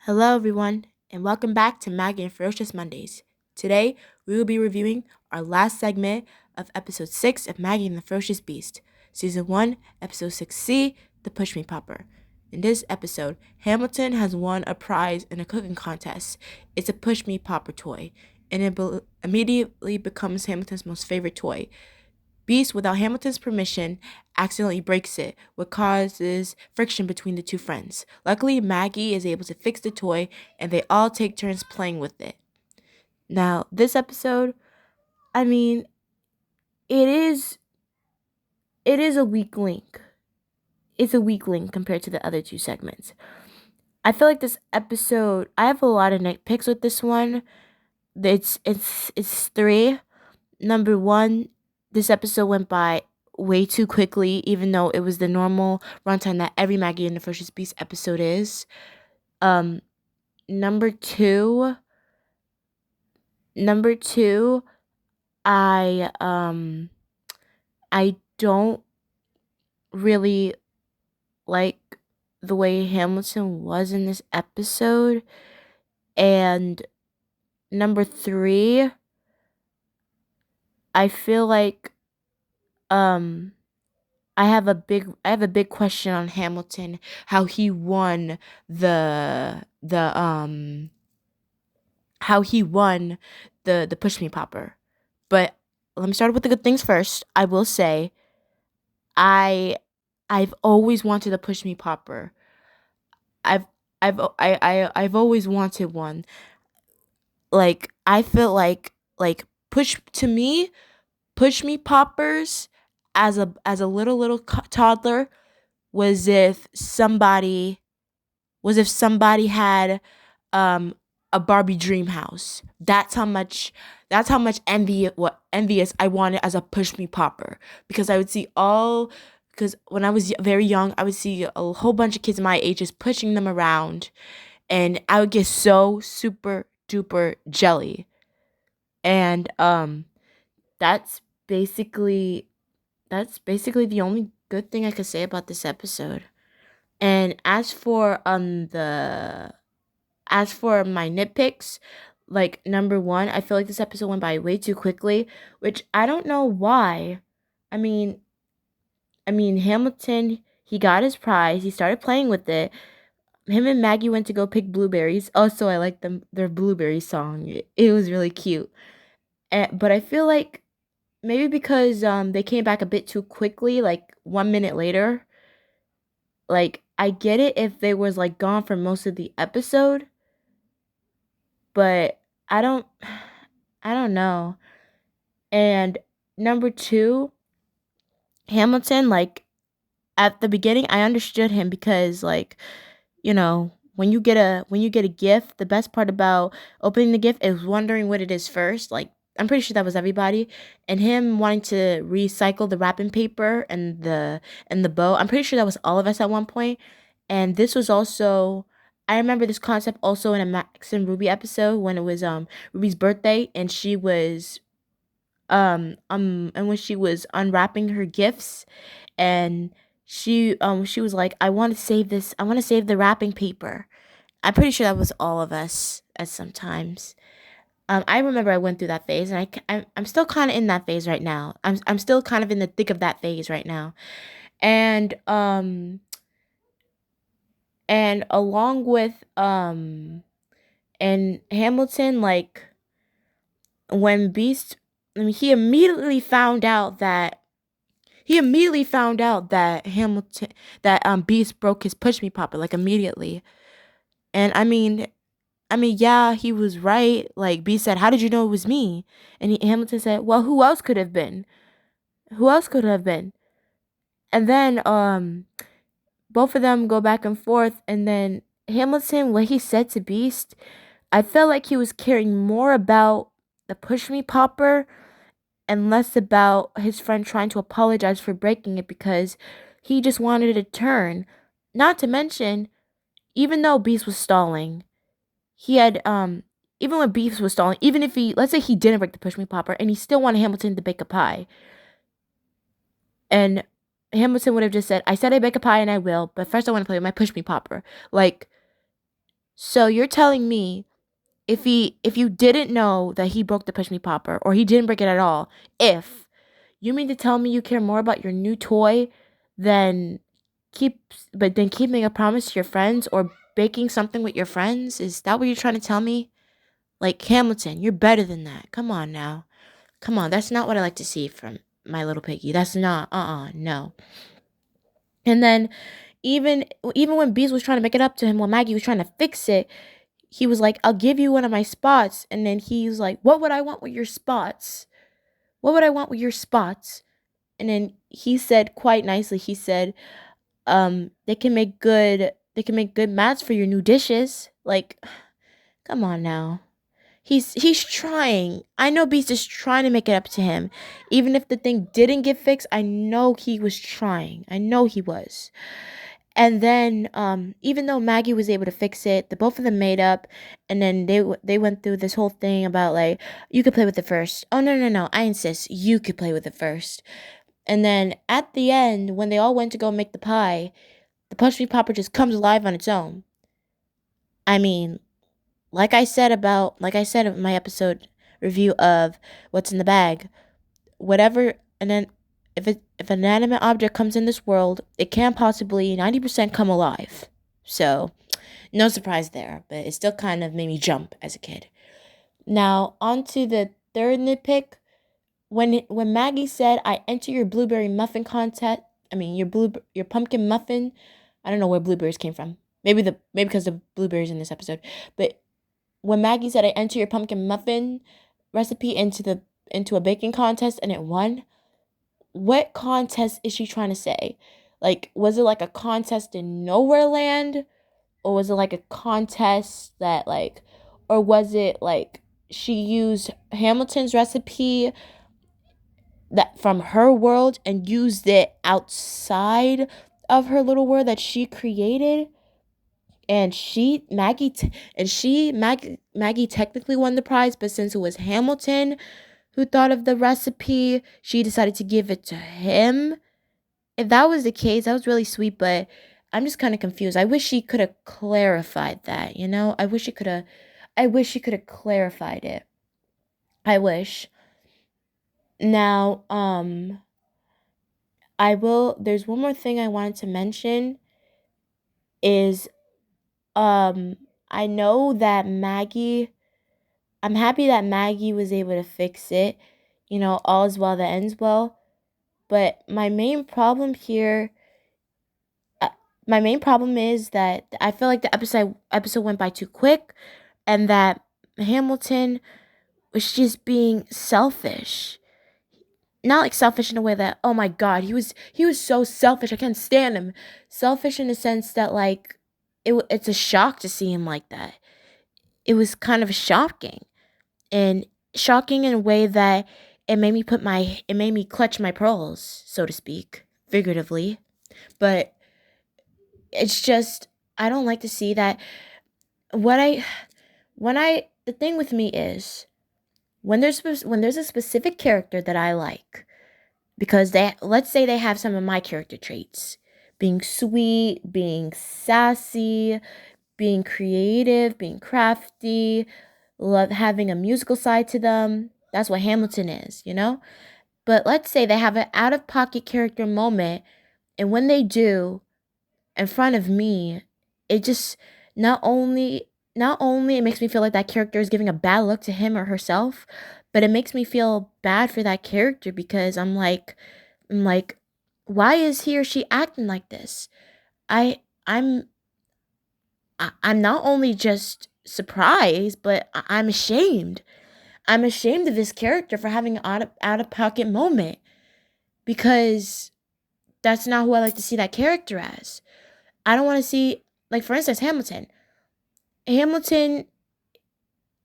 Hello, everyone, and welcome back to Maggie and Ferocious Mondays. Today, we will be reviewing our last segment of episode 6 of Maggie and the Ferocious Beast, season 1, episode 6C, The Push Me Popper. In this episode, Hamilton has won a prize in a cooking contest. It's a Push Me Popper toy, and it immediately becomes Hamilton's most favorite toy. Beast, without Hamilton's permission, accidentally breaks it, what causes friction between the two friends. Luckily, Maggie is able to fix the toy, and they all take turns playing with it. Now, this episode, I mean, it is it is a weak link. It's a weak link compared to the other two segments. I feel like this episode, I have a lot of nitpicks with this one. It's three. Number one, this episode went by way too quickly, even though it was the normal runtime that every Maggie and the Ferocious Beast episode is. Um, number two, number two, I don't really like the way Hamilton was in this episode. And number three, I feel like um I have a big question on Hamilton, how he won the how he won the push me popper. But let me start with the good things first. I will say I I've always wanted a push me popper. I've I've always wanted one. Like I feel like push me poppers as a little toddler was if somebody had um a Barbie dream house. That's how much envious I wanted as a push me popper, because I would see all because when I was very young, I would see a whole bunch of kids my age just pushing them around, and I would get so super duper jelly. And that's basically that's basically the only good thing I could say about this episode. And as for my nitpicks, like number one, I feel like this episode went by way too quickly, which I don't know why. I mean, Hamilton, he got his prize. He started playing with it. Him and Maggie went to go pick blueberries. Also, I like their blueberry song. It was really cute. But I feel like maybe because they came back a bit too quickly, like 1 minute later. Like I get it if they was like gone for most of the episode, but I don't I don't know. And number two, Hamilton, like at the beginning I understood him because like, when you get a gift, the best part about opening the gift is wondering what it is first. Like I'm pretty sure that was everybody. And him wanting to recycle the wrapping paper and the bow. I'm pretty sure that was all of us at one point. And this was also I remember this concept also in a Max and Ruby episode when it was Ruby's birthday, and when she was unwrapping her gifts, and she was like, I want to save the wrapping paper. I'm pretty sure that was all of us at sometimes. I remember I went through that phase, and I'm still kind of in that phase right now. I'm still kind of in the thick of that phase right now. And along with and Hamilton, like when Beast, I mean, he immediately found out that Beast broke his push me popper, like immediately. And I mean, yeah, he was right. Like Beast said, "How did you know it was me?" And Hamilton said, "Well, who else could have been? Who else could have been?" And then both of them go back and forth, and then Hamilton, what he said to Beast, I felt like he was caring more about the push me popper and less about his friend trying to apologize for breaking it, because he just wanted a turn. Not to mention, even though Beast was stalling, he had even when Beast was stalling, even if he, let's say he didn't break the push me popper and he still wanted Hamilton to bake a pie, and Hamilton would have just said, I said I bake a pie and I will, but first I want to play with my push me popper. Like, So you're telling me if you didn't know that he broke the push me popper, or he didn't break it at all, if you mean to tell me you care more about your new toy than keeping a promise to your friends or baking something with your friends? Is that what you're trying to tell me? Like, Hamilton, you're better than that. Come on now. Come on, that's not what I like to see from my little piggy. That's not, no. And then even when Bees was trying to make it up to him, when Maggie was trying to fix it, he was like, I'll give you one of my spots. And then he was like, what would I want with your spots? What would I want with your spots? And then he said quite nicely, he said, they can make good mats for your new dishes. Like, come on now. He's trying. I know Beast is trying to make it up to him. Even if the thing didn't get fixed, I know he was trying. I know he was. And then even though Maggie was able to fix it, the both of them made up, and then they went through this whole thing about like, you could play with it first. Oh no, I insist. You could play with it first. And then at the end, when they all went to go make the pie, the Punch Me Popper just comes alive on its own. I mean, like I said in my episode review of What's in the Bag, whatever, and then if an inanimate object comes in this world, it can possibly 90% come alive. So, no surprise there, but it still kind of made me jump as a kid. Now, on to the third nitpick. When Maggie said, "I enter your blueberry muffin contest," I mean your pumpkin muffin. I don't know where blueberries came from. Maybe because of blueberries in this episode. But when Maggie said, "I enter your pumpkin muffin recipe into a baking contest," and it won, what contest is she trying to say? Like, was it like a contest in Nowhere Land? Or was it like a contest that like, or was it like she used Hamilton's recipe that from her world and used it outside of her little world that she created? And Maggie technically won the prize, but since it was Hamilton who thought of the recipe, she decided to give it to him. If that was the case, that was really sweet, but I'm just kind of confused. I wish she could have clarified that, you know? I wish she could have clarified it. I wish. Now, there's one more thing I wanted to mention is I know that I'm happy that Maggie was able to fix it. You know, all is well that ends well. But my main problem is that I feel like the episode went by too quick, and that Hamilton was just being selfish. Not like selfish in a way that, oh my god, he was so selfish. I can't stand him. Selfish in the sense that like it's a shock to see him like that. It was kind of shocking, and shocking in a way that it made me clutch my pearls, so to speak, figuratively. But it's just, I don't like to see that. The thing with me is when there's a specific character that I like, because let's say they have some of my character traits, being sweet, being sassy, being creative, being crafty, love having a musical side to them. That's what Hamilton is, you know? But let's say they have an out of pocket character moment, and when they do, in front of me, it just not only it makes me feel like that character is giving a bad look to him or herself, but it makes me feel bad for that character because I'm like, why is he or she acting like this? I I'm I'm not only just surprised, but I'm ashamed. I'm ashamed of this character for having an out of pocket moment because that's not who I like to see that character as. I don't want to see, like, for instance, Hamilton. Hamilton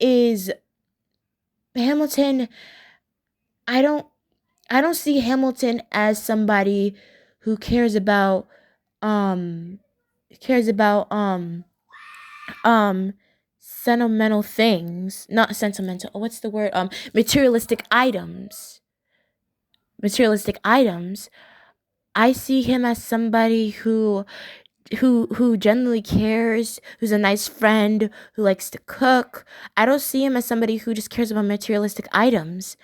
is Hamilton. I don't I don't see Hamilton as somebody who um cares about um sentimental things, not sentimental. What's the word? Materialistic items. Materialistic items. I see him as somebody who who genuinely cares, who's a nice friend, who likes to cook. I don't see him as somebody who just cares about materialistic items.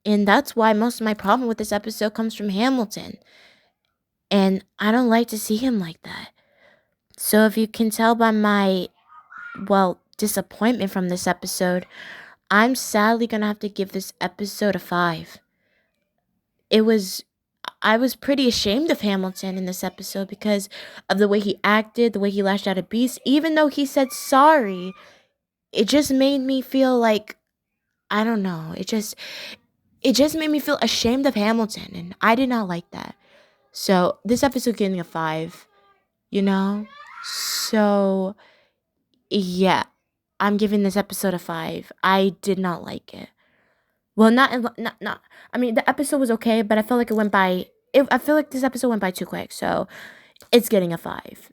And that's why most of my problem with this episode comes from Hamilton. And I don't like to see him like that. So if you can tell by my, disappointment from this episode, I'm sadly gonna have to give this episode a 5. I was pretty ashamed of Hamilton in this episode because of the way he acted, the way he lashed out at Beast. Even though he said sorry, it just made me feel like, I don't know. It just made me feel ashamed of Hamilton, and I did not like that. So this episode getting a 5, you know? So yeah, I'm giving this episode a 5. I did not like it. Well, not. I mean, the episode was okay, but I felt like it went by. I feel like this episode went by too quick, so it's getting a 5.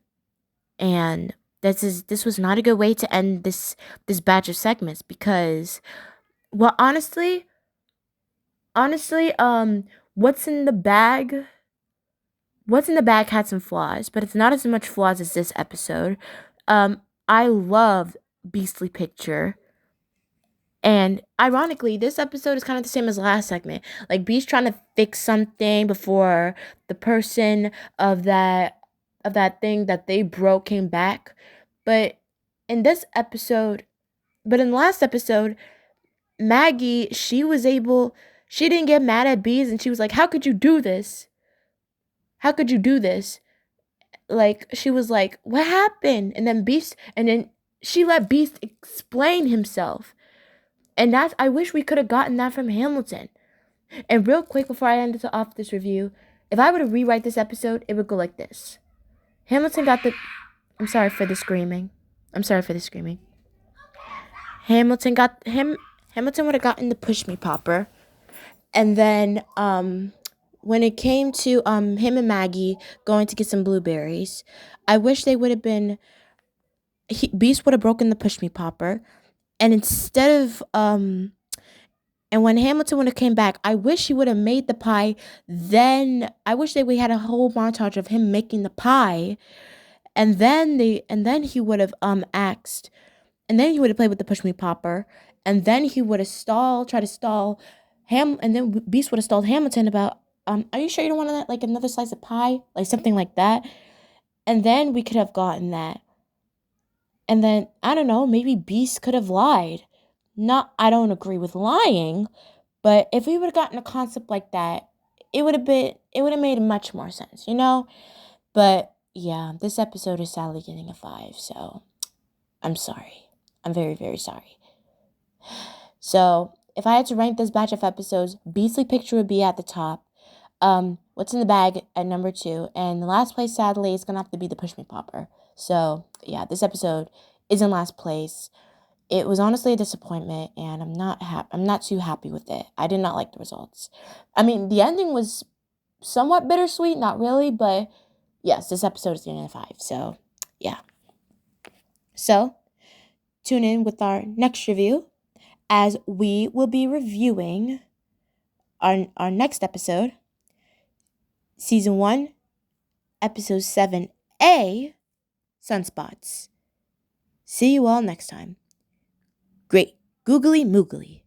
And this was not a good way to end this batch of segments because, well, honestly, what's in the bag? What's in the bag had some flaws, but it's not as much flaws as this episode. I love Beastly Picture. And ironically, this episode is kind of the same as the last segment. Like Beast trying to fix something before the person of that thing that they broke came back. But in this episode, but in the last episode, Maggie, she didn't get mad at Beast and she was like, "How could you do this? How could you do this?" Like she was like, "What happened?" And then she let Beast explain himself. And I wish we could have gotten that from Hamilton. And real quick before I end off this review, if I were to rewrite this episode, it would go like this. Hamilton got the I'm sorry for the screaming. I'm sorry for the screaming. Hamilton would have gotten the push me popper. And then when it came to him and Maggie going to get some blueberries, I wish they would have been Beast would have broken the push me popper. And instead of and when Hamilton would have came back, I wish he would have made the pie. Then I wish that we had a whole montage of him making the pie, and then he would have asked, and then he would have played with the push me popper, and then he would have try to stall and then Beast would have stalled Hamilton about are you sure you don't want like another slice of pie, like something like that, and then we could have gotten that, and then I don't know, maybe Beast could have lied. Not I don't agree with lying. But if we would have gotten a concept like that, it would have made much more sense, you know? But yeah, this episode is sadly getting a 5, so I'm sorry. I'm very, very sorry. So if I had to rank this batch of episodes, Beastly Picture would be at the top. What's in the bag at number 2, and the last place sadly is gonna have to be the Push Me Popper. So yeah, this episode is in last place. It was honestly a disappointment, and I'm not too happy with it. I did not like the results. I mean, the ending was somewhat bittersweet, not really, but yes, this episode is getting a 5. So, yeah. So, tune in with our next review as we will be reviewing our next episode, Season 1, Episode 7A, Sunspots. See you all next time. Great. Googly moogly.